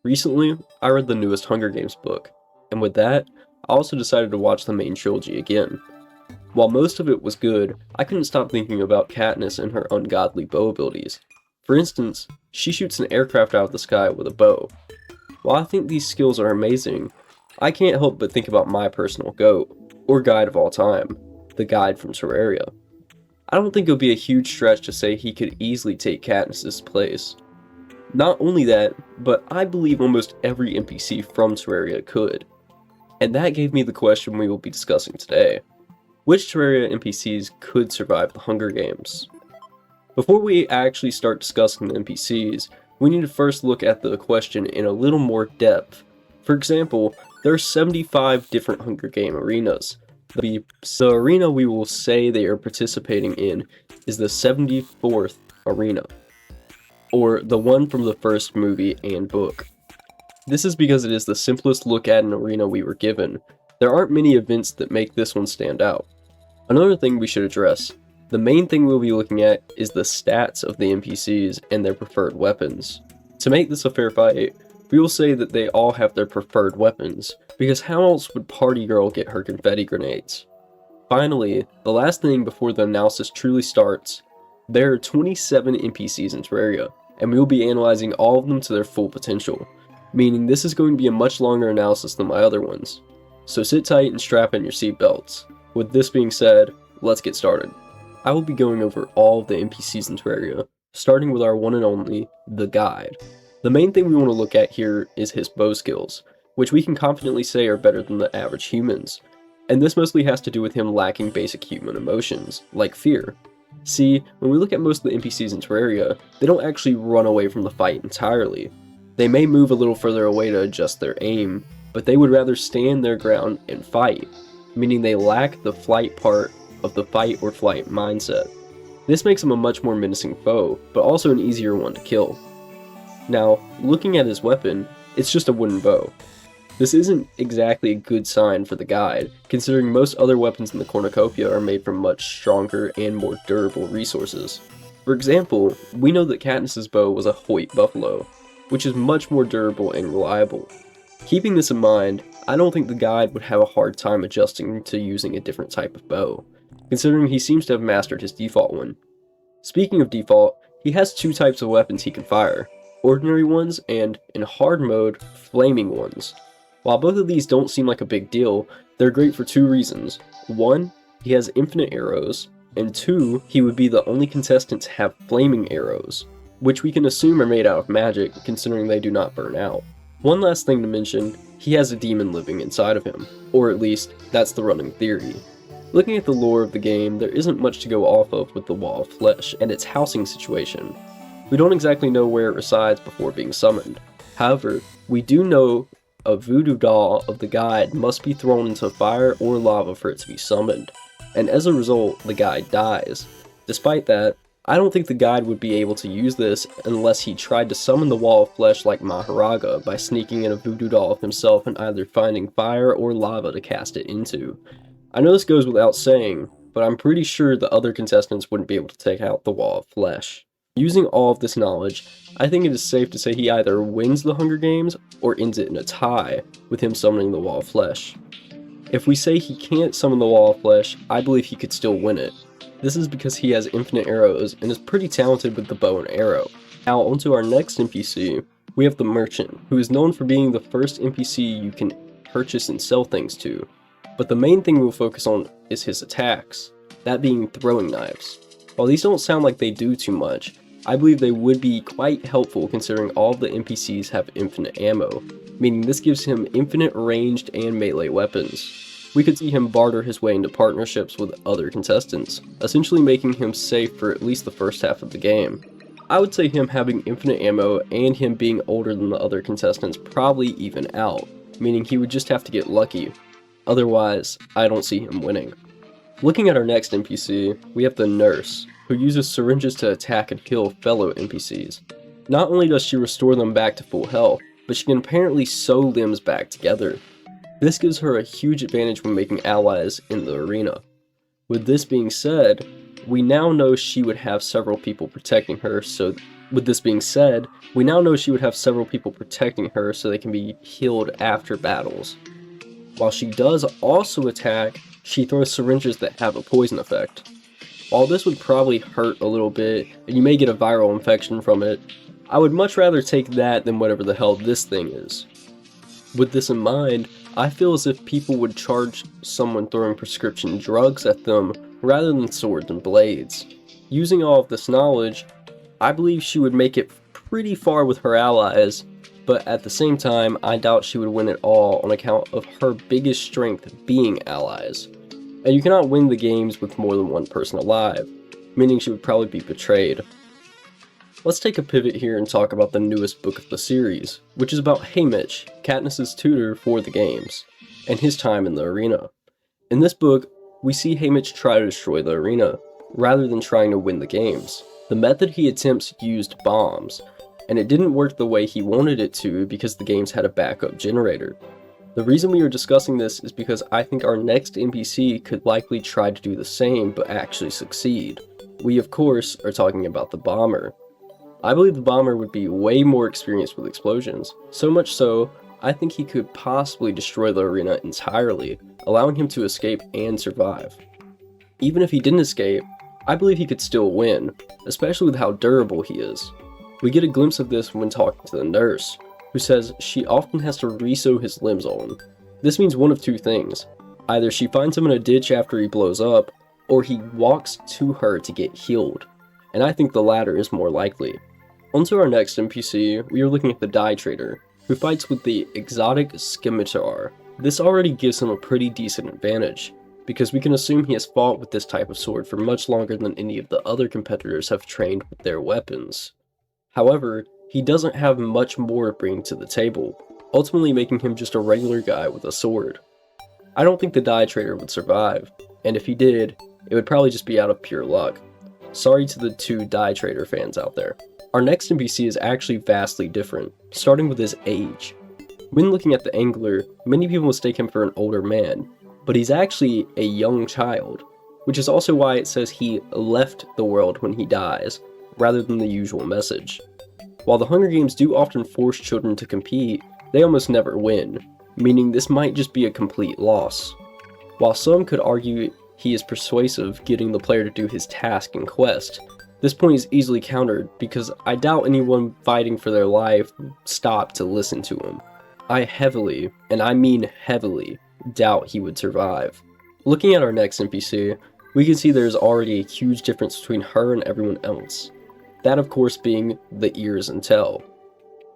Recently, I read the newest Hunger Games book, and with that, I also decided to watch the main trilogy again. While most of it was good, I couldn't stop thinking about Katniss and her ungodly bow abilities. For instance, she shoots an aircraft out of the sky with a bow. While I think these skills are amazing, I can't help but think about my personal GOAT, or guide of all time, the guide from Terraria. I don't think it would be a huge stretch to say he could easily take Katniss's place. Not only that, but I believe almost every NPC from Terraria could. And that gave me the question we will be discussing today. Which Terraria NPCs could survive the Hunger Games? Before we actually start discussing the NPCs, we need to first look at the question in a little more depth. For example, there are 75 different Hunger Game arenas. The arena we will say they are participating in is the 74th arena, or the one from the first movie and book. This is because it is the simplest look at an arena we were given. There aren't many events that make this one stand out. Another thing we should address, the main thing we'll be looking at is the stats of the NPCs and their preferred weapons. To make this a fair fight, we will say that they all have their preferred weapons, because how else would Party Girl get her confetti grenades? Finally, the last thing before the analysis truly starts, there are 27 NPCs in Terraria, and we will be analyzing all of them to their full potential, meaning this is going to be a much longer analysis than my other ones. So sit tight and strap in your seatbelts. With this being said, let's get started. I will be going over all of the NPCs in Terraria, starting with our one and only, the Guide. The main thing we want to look at here is his bow skills, which we can confidently say are better than the average humans. And this mostly has to do with him lacking basic human emotions, like fear. See, when we look at most of the NPCs in Terraria, they don't actually run away from the fight entirely. They may move a little further away to adjust their aim, but they would rather stand their ground and fight, meaning they lack the flight part of the fight or flight mindset. This makes him a much more menacing foe, but also an easier one to kill. Now, looking at his weapon, it's just a wooden bow. This isn't exactly a good sign for the Guide, considering most other weapons in the cornucopia are made from much stronger and more durable resources. For example, we know that Katniss's bow was a Hoyt buffalo, which is much more durable and reliable. Keeping this in mind, I don't think the Guide would have a hard time adjusting to using a different type of bow, considering he seems to have mastered his default one. Speaking of default, he has two types of weapons he can fire, ordinary ones and, in hard mode, flaming ones. While both of these don't seem like a big deal, they're great for two reasons. One, he has infinite arrows, and two, he would be the only contestant to have flaming arrows, which we can assume are made out of magic considering they do not burn out. One last thing to mention, he has a demon living inside of him, or at least, that's the running theory. Looking at the lore of the game, there isn't much to go off of with the Wall of Flesh and its housing situation. We don't exactly know where it resides before being summoned. However, we do know a voodoo doll of the Guide must be thrown into fire or lava for it to be summoned, and as a result, the Guide dies. Despite that, I don't think the Guide would be able to use this unless he tried to summon the Wall of Flesh like Maharaga by sneaking in a voodoo doll of himself and either finding fire or lava to cast it into. I know this goes without saying, but I'm pretty sure the other contestants wouldn't be able to take out the Wall of Flesh. Using all of this knowledge, I think it is safe to say he either wins the Hunger Games or ends it in a tie, with him summoning the Wall of Flesh. If we say he can't summon the Wall of Flesh, I believe he could still win it. This is because he has infinite arrows and is pretty talented with the bow and arrow. Now onto our next NPC, we have the Merchant, who is known for being the first NPC you can purchase and sell things to. But the main thing we'll focus on is his attacks, that being throwing knives. While these don't sound like they do too much, I believe they would be quite helpful considering all of the NPCs have infinite ammo, meaning this gives him infinite ranged and melee weapons. We could see him barter his way into partnerships with other contestants, essentially making him safe for at least the first half of the game. I would say him having infinite ammo and him being older than the other contestants probably even out, meaning he would just have to get lucky. Otherwise, I don't see him winning. Looking at our next NPC, we have the Nurse, who uses syringes to attack and heal fellow NPCs. Not only does she restore them back to full health, but she can apparently sew limbs back together. This gives her a huge advantage when making allies in the arena. With this being said, we now know she would have several people protecting her, so With this being said, we now know she would have several people protecting her so they can be healed after battles. While she does also attack, she throws syringes that have a poison effect. While this would probably hurt a little bit, and you may get a viral infection from it, I would much rather take that than whatever the hell this thing is. With this in mind, I feel as if people would charge someone throwing prescription drugs at them rather than swords and blades. Using all of this knowledge, I believe she would make it pretty far with her allies, but at the same time, I doubt she would win it all on account of her biggest strength being allies. And you cannot win the games with more than one person alive, meaning she would probably be betrayed. Let's take a pivot here and talk about the newest book of the series, which is about Haymitch, Katniss's tutor for the games, and his time in the arena. In this book, we see Haymitch try to destroy the arena, rather than trying to win the games. The method he attempts used bombs, and it didn't work the way he wanted it to because the games had a backup generator. The reason we are discussing this is because I think our next NPC could likely try to do the same but actually succeed. We of course are talking about the bomber. I believe the bomber would be way more experienced with explosions, so much so, I think he could possibly destroy the arena entirely, allowing him to escape and survive. Even if he didn't escape, I believe he could still win, especially with how durable he is. We get a glimpse of this when talking to the nurse, who says she often has to re-sew his limbs on. This means one of two things. Either she finds him in a ditch after he blows up, or he walks to her to get healed, and I think the latter is more likely. Onto our next NPC, we are looking at the dye trader, who fights with the exotic scimitar. This already gives him a pretty decent advantage, because we can assume he has fought with this type of sword for much longer than any of the other competitors have trained with their weapons. However, he doesn't have much more to bring to the table, ultimately making him just a regular guy with a sword. I don't think the dye trader would survive, and if he did, it would probably just be out of pure luck. Sorry to the two dye trader fans out there. Our next NPC is actually vastly different, starting with his age. When looking at the angler, many people mistake him for an older man, but he's actually a young child, which is also why it says he left the world when he dies, rather than the usual message. While the Hunger Games do often force children to compete, they almost never win, meaning this might just be a complete loss. While some could argue he is persuasive, getting the player to do his task and quest, this point is easily countered because I doubt anyone fighting for their life stopped to listen to him. I heavily, and I mean heavily, doubt he would survive. Looking at our next NPC, we can see there's already a huge difference between her and everyone else. That of course being the ears and tail.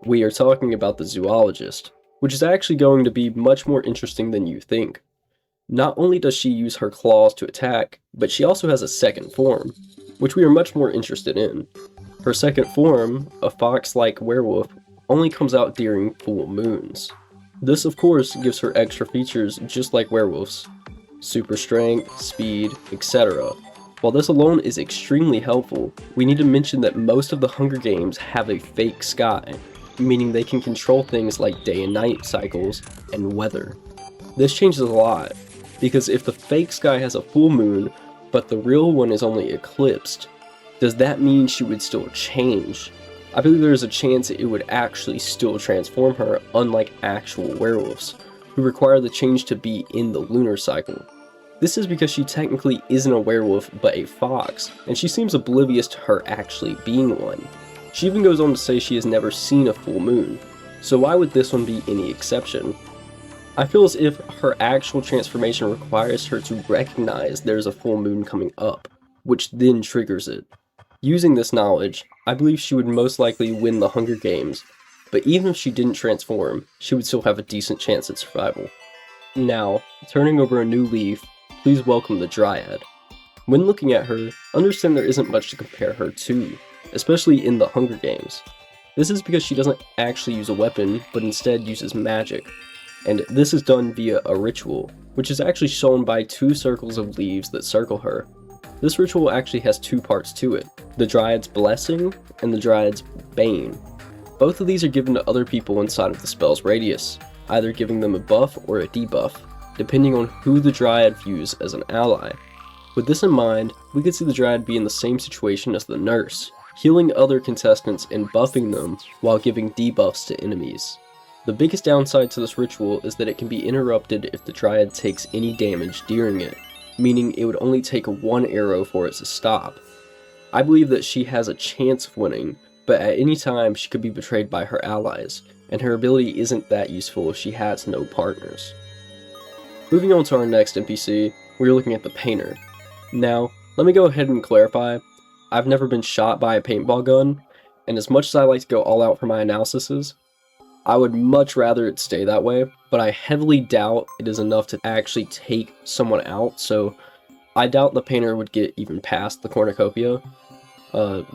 We are talking about the Zoologist, which is actually going to be much more interesting than you think. Not only does she use her claws to attack, but she also has a second form, which we are much more interested in. Her second form, a fox-like werewolf, only comes out during full moons. This of course gives her extra features just like werewolves. Super strength, speed, etc. While this alone is extremely helpful, we need to mention that most of the Hunger Games have a fake sky, meaning they can control things like day and night cycles and weather. This changes a lot, because if the fake sky has a full moon, but the real one is only eclipsed, does that mean she would still change? I believe there is a chance it would actually still transform her, unlike actual werewolves, who require the change to be in the lunar cycle. This is because she technically isn't a werewolf but a fox, and she seems oblivious to her actually being one. She even goes on to say she has never seen a full moon, so why would this one be any exception? I feel as if her actual transformation requires her to recognize there's a full moon coming up, which then triggers it. Using this knowledge, I believe she would most likely win the Hunger Games, but even if she didn't transform, she would still have a decent chance at survival. Now, turning over a new leaf, please welcome the Dryad. When looking at her, understand there isn't much to compare her to, especially in the Hunger Games. This is because she doesn't actually use a weapon, but instead uses magic. And this is done via a ritual, which is actually shown by two circles of leaves that circle her. This ritual actually has two parts to it, the Dryad's Blessing and the Dryad's Bane. Both of these are given to other people inside of the spell's radius, either giving them a buff or a debuff, depending on who the Dryad views as an ally. With this in mind, we could see the Dryad be in the same situation as the nurse. healing other contestants and buffing them while giving debuffs to enemies. The biggest downside to this ritual is that it can be interrupted if the dryad takes any damage during it, meaning it would only take one arrow for it to stop. I believe that she has a chance of winning, but at any time she could be betrayed by her allies, and her ability isn't that useful if she has no partners. Moving on to our next NPC, we're looking at the painter. Now, let me go ahead and clarify, I've never been shot by a paintball gun, and as much as I like to go all out for my analyses, I would much rather it stay that way, but I heavily doubt it is enough to actually take someone out, so I doubt the painter would get even past the cornucopia.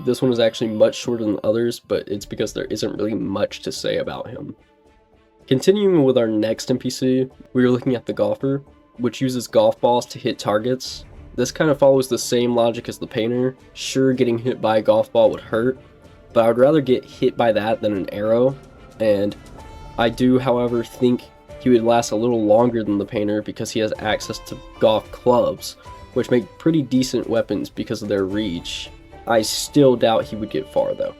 This one is actually much shorter than others, but it's because there isn't really much to say about him. Continuing with our next NPC, we are looking at the golfer, which uses golf balls to hit targets. This kind of follows the same logic as the painter. Sure, getting hit by a golf ball would hurt, but I would rather get hit by that than an arrow, and I do, however, think he would last a little longer than the painter because he has access to golf clubs, which make pretty decent weapons because of their reach. I still doubt he would get far though.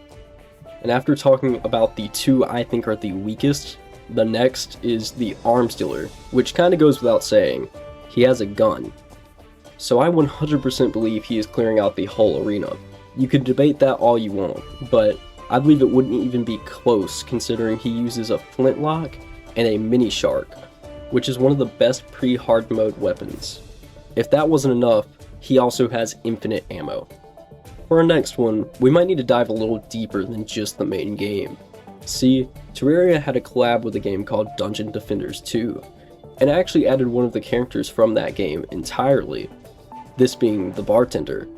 And after talking about the two I think are the weakest, the next is the arms dealer, which kind of goes without saying. He has a gun. So I 100% believe he is clearing out the whole arena. You could debate that all you want, but I believe it wouldn't even be close considering he uses a flintlock and a mini shark, which is one of the best pre-hard mode weapons. If that wasn't enough, he also has infinite ammo. For our next one, we might need to dive a little deeper than just the main game. See, Terraria had a collab with a game called Dungeon Defenders 2, and actually added one of the characters from that game entirely, this being the bartender.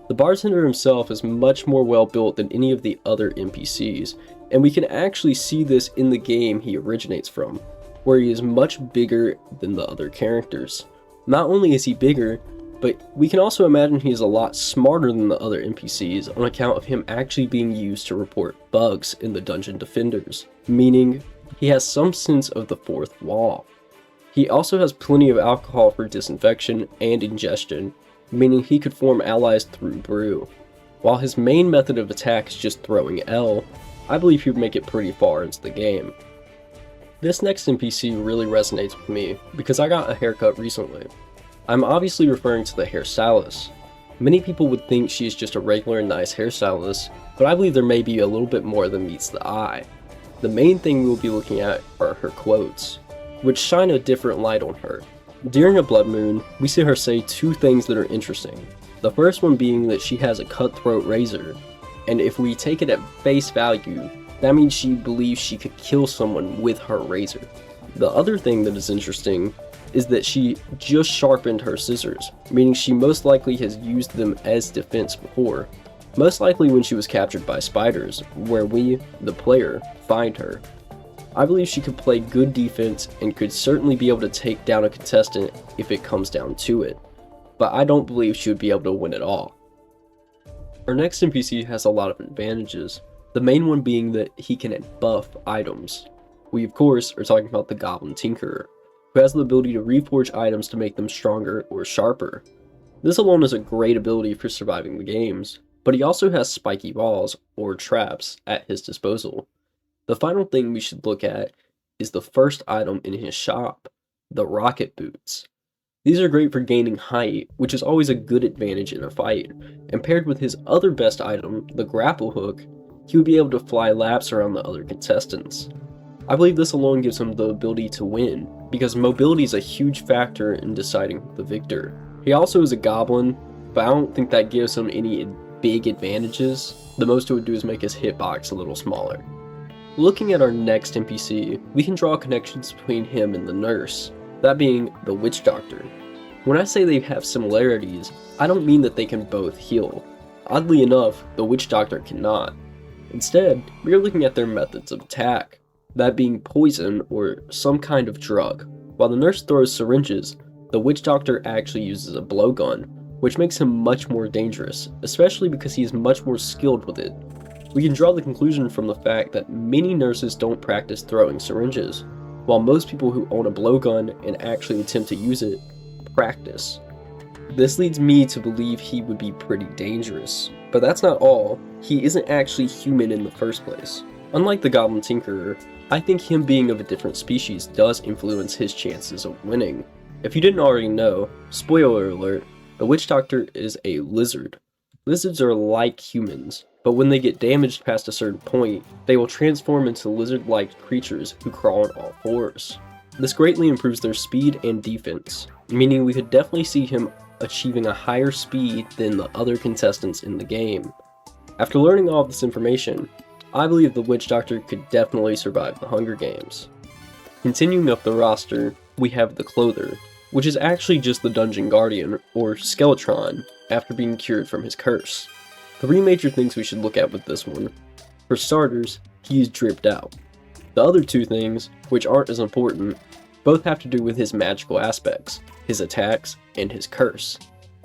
The bartender himself is much more well built than any of the other NPCs, and we can actually see this in the game he originates from, where he is much bigger than the other characters. Not only is he bigger, but we can also imagine he is a lot smarter than the other NPCs on account of him actually being used to report bugs in the Dungeon Defenders, meaning he has some sense of the fourth wall. He also has plenty of alcohol for disinfection and ingestion, meaning he could form allies through brew. While his main method of attack is just throwing L, I believe he would make it pretty far into the game. This next NPC really resonates with me because I got a haircut recently. I'm obviously referring to the hairstylist. Many people would think she is just a regular nice hairstylist, but I believe there may be a little bit more than meets the eye. The main thing we will be looking at are her quotes, which shine a different light on her. During a blood moon, we see her say two things that are interesting. The first one being that she has a cutthroat razor, and if we take it at face value, that means she believes she could kill someone with her razor. The other thing that is interesting is that she just sharpened her scissors, meaning she most likely has used them as defense before, most likely when she was captured by spiders, where we, the player, find her. I believe she could play good defense and could certainly be able to take down a contestant if it comes down to it, but I don't believe she would be able to win at all. Our next NPC has a lot of advantages, the main one being that he can buff items. We of course are talking about the Goblin Tinkerer, who has the ability to reforge items to make them stronger or sharper. This alone is a great ability for surviving the games, but he also has spiky balls, or traps, at his disposal. The final thing we should look at is the first item in his shop, the rocket boots. These are great for gaining height, which is always a good advantage in a fight, and paired with his other best item, the grapple hook, he would be able to fly laps around the other contestants. I believe this alone gives him the ability to win, because mobility is a huge factor in deciding the victor. He also is a goblin, but I don't think that gives him any big advantages. The most it would do is make his hitbox a little smaller. Looking at our next NPC, we can draw connections between him and the nurse, that being the witch doctor. When I say they have similarities, I don't mean that they can both heal. Oddly enough, the witch doctor cannot. Instead, we are looking at their methods of attack, that being poison or some kind of drug. While the nurse throws syringes, the witch doctor actually uses a blowgun, which makes him much more dangerous, especially because he is much more skilled with it. We can draw the conclusion from the fact that many nurses don't practice throwing syringes, while most people who own a blowgun and actually attempt to use it, practice. This leads me to believe he would be pretty dangerous. But that's not all, he isn't actually human in the first place. Unlike the Goblin Tinkerer, I think him being of a different species does influence his chances of winning. If you didn't already know, spoiler alert, the Witch Doctor is a lizard. Lizards are like humans, but when they get damaged past a certain point, they will transform into lizard-like creatures who crawl on all fours. This greatly improves their speed and defense, meaning we could definitely see him achieving a higher speed than the other contestants in the game. After learning all of this information, I believe the Witch Doctor could definitely survive the Hunger Games. Continuing up the roster, we have the Clothier, which is actually just the Dungeon Guardian, or Skeletron, after being cured from his curse. 3 major things we should look at with this one. For starters, he is dripped out. The other 2 things, which aren't as important, both have to do with his magical aspects, his attacks, and his curse.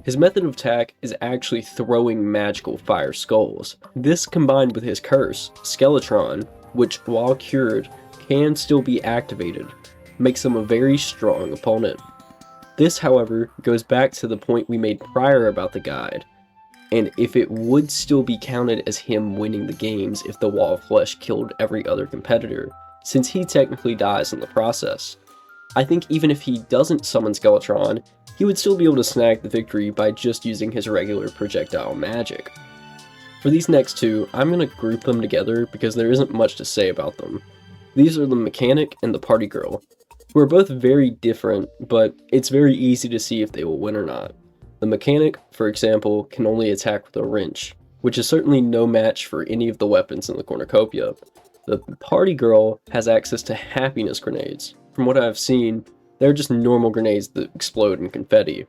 His method of attack is actually throwing magical fire skulls. This combined with his curse, Skeletron, which while cured, can still be activated, makes him a very strong opponent. This, however, goes back to the point we made prior about the guide, and if it would still be counted as him winning the games if the Wall of Flesh killed every other competitor, since he technically dies in the process. I think even if he doesn't summon Skeletron, he would still be able to snag the victory by just using his regular projectile magic. For these next 2, I'm going to group them together because there isn't much to say about them. These are the Mechanic and the Party Girl, who are both very different, but it's very easy to see if they will win or not. The Mechanic, for example, can only attack with a wrench, which is certainly no match for any of the weapons in the cornucopia. The Party Girl has access to happiness grenades. From what I've seen, they're just normal grenades that explode in confetti.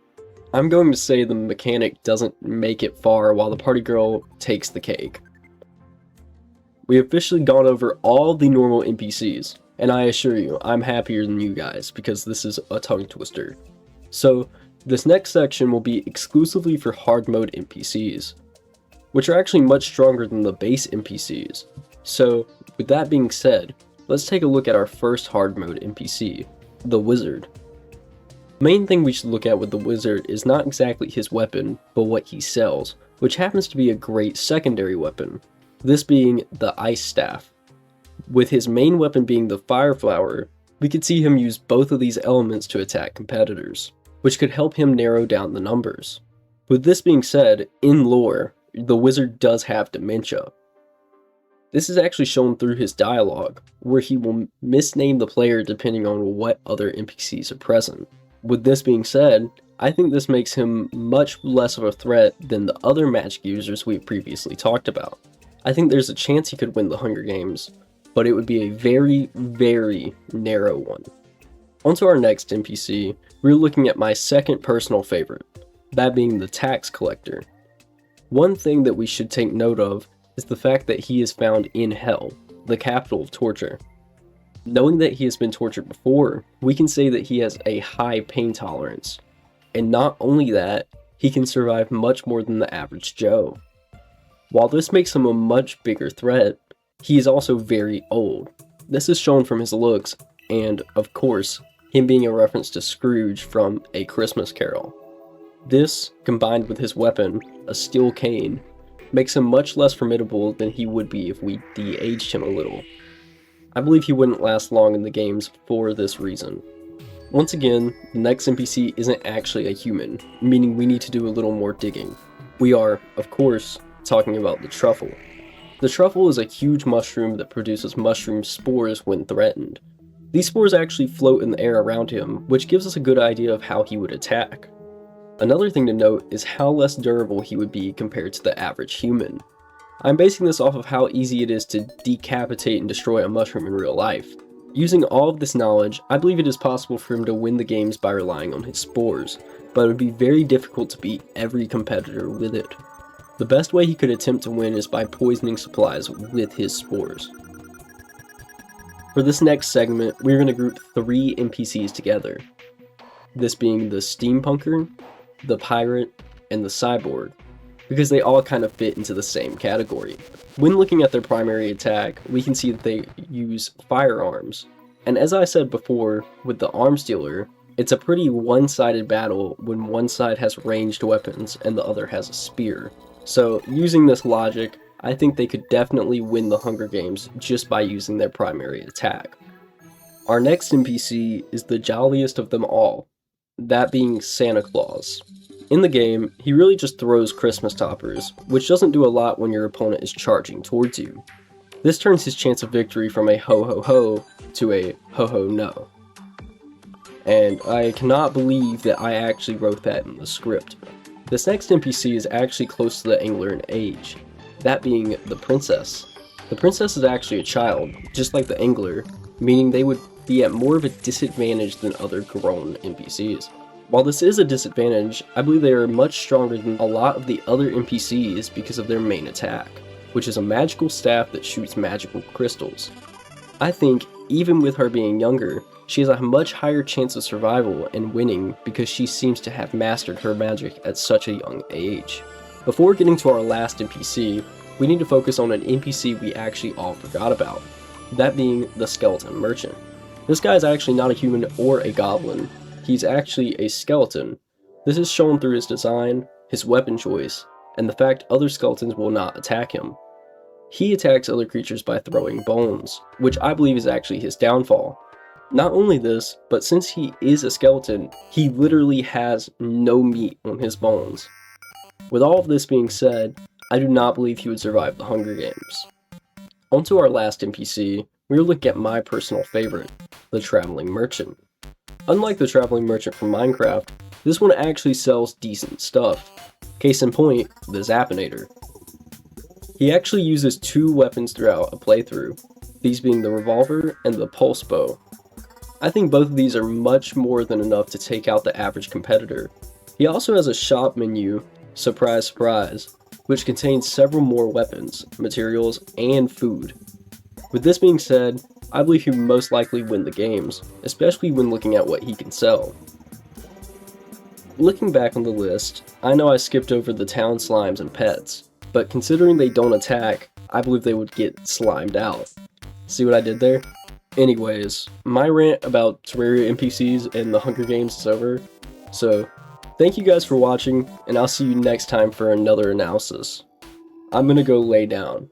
I'm going to say the Mechanic doesn't make it far while the Party Girl takes the cake. We have officially gone over all the normal NPCs, and I assure you, I'm happier than you guys because this is a tongue twister. So, this next section will be exclusively for hard mode NPCs, which are actually much stronger than the base NPCs. So, with that being said, let's take a look at our first hard mode NPC, the Wizard. The main thing we should look at with the Wizard is not exactly his weapon, but what he sells, which happens to be a great secondary weapon, this being the Ice Staff. With his main weapon being the Fire Flower, we could see him use both of these elements to attack competitors, which could help him narrow down the numbers. With this being said, in lore, the Wizard does have dementia. This is actually shown through his dialogue, where he will misname the player depending on what other NPCs are present. With this being said, I think this makes him much less of a threat than the other magic users we've previously talked about. I think there's a chance he could win the Hunger Games, but it would be a very, very narrow one. On to our next NPC, we're looking at my second personal favorite, that being the Tax Collector. One thing that we should take note of is the fact that he is found in Hell, the capital of torture. Knowing that he has been tortured before, we can say that he has a high pain tolerance. And not only that, he can survive much more than the average Joe. While this makes him a much bigger threat, he is also very old. This is shown from his looks, and, of course, him being a reference to Scrooge from A Christmas Carol. This, combined with his weapon, a steel cane, makes him much less formidable than he would be if we de-aged him a little. I believe he wouldn't last long in the games for this reason. Once again, the next NPC isn't actually a human, meaning we need to do a little more digging. We are, of course, talking about the truffle. The truffle is a huge mushroom that produces mushroom spores when threatened. These spores actually float in the air around him, which gives us a good idea of how he would attack. Another thing to note is how less durable he would be compared to the average human. I'm basing this off of how easy it is to decapitate and destroy a mushroom in real life. Using all of this knowledge, I believe it is possible for him to win the games by relying on his spores, but it would be very difficult to beat every competitor with it. The best way he could attempt to win is by poisoning supplies with his spores. For this next segment, we're going to group 3 NPCs together, this being the Steampunker, the Pirate, and the Cyborg, because they all kind of fit into the same category. When looking at their primary attack, we can see that they use firearms, and as I said before, with the Arms Dealer, it's a pretty one-sided battle when one side has ranged weapons and the other has a spear. So using this logic, I think they could definitely win the Hunger Games just by using their primary attack. Our next NPC is the jolliest of them all, that being Santa Claus. In the game, he really just throws Christmas toppers, which doesn't do a lot when your opponent is charging towards you. This turns his chance of victory from a ho ho ho to a ho ho no. And I cannot believe that I actually wrote that in the script. This next NPC is actually close to the angler in age, that being the princess. The princess is actually a child, just like the angler, meaning they would be at more of a disadvantage than other grown NPCs. While this is a disadvantage, I believe they are much stronger than a lot of the other NPCs because of their main attack, which is a magical staff that shoots magical crystals. I think, even with her being younger, she has a much higher chance of survival and winning because she seems to have mastered her magic at such a young age. Before getting to our last NPC, we need to focus on an NPC we actually all forgot about, that being the skeleton merchant. This guy is actually not a human or a goblin, he's actually a skeleton. This is shown through his design, his weapon choice, and the fact other skeletons will not attack him. He attacks other creatures by throwing bones, which I believe is actually his downfall. Not only this, but since he is a skeleton, he literally has no meat on his bones. With all of this being said, I do not believe he would survive the Hunger Games. On to our last NPC, we'll look at my personal favorite, the Traveling Merchant. Unlike the Traveling Merchant from Minecraft, this one actually sells decent stuff. Case in point, the Zappinator. He actually uses two weapons throughout a playthrough, these being the revolver and the pulse bow. I think both of these are much more than enough to take out the average competitor. He also has a shop menu, surprise surprise, which contains several more weapons, materials, and food. With this being said, I believe he would most likely win the games, especially when looking at what he can sell. Looking back on the list, I know I skipped over the town slimes and pets, but considering they don't attack, I believe they would get slimed out. See what I did there? Anyways, my rant about Terraria NPCs and the Hunger Games is over, so thank you guys for watching, and I'll see you next time for another analysis. I'm gonna go lay down.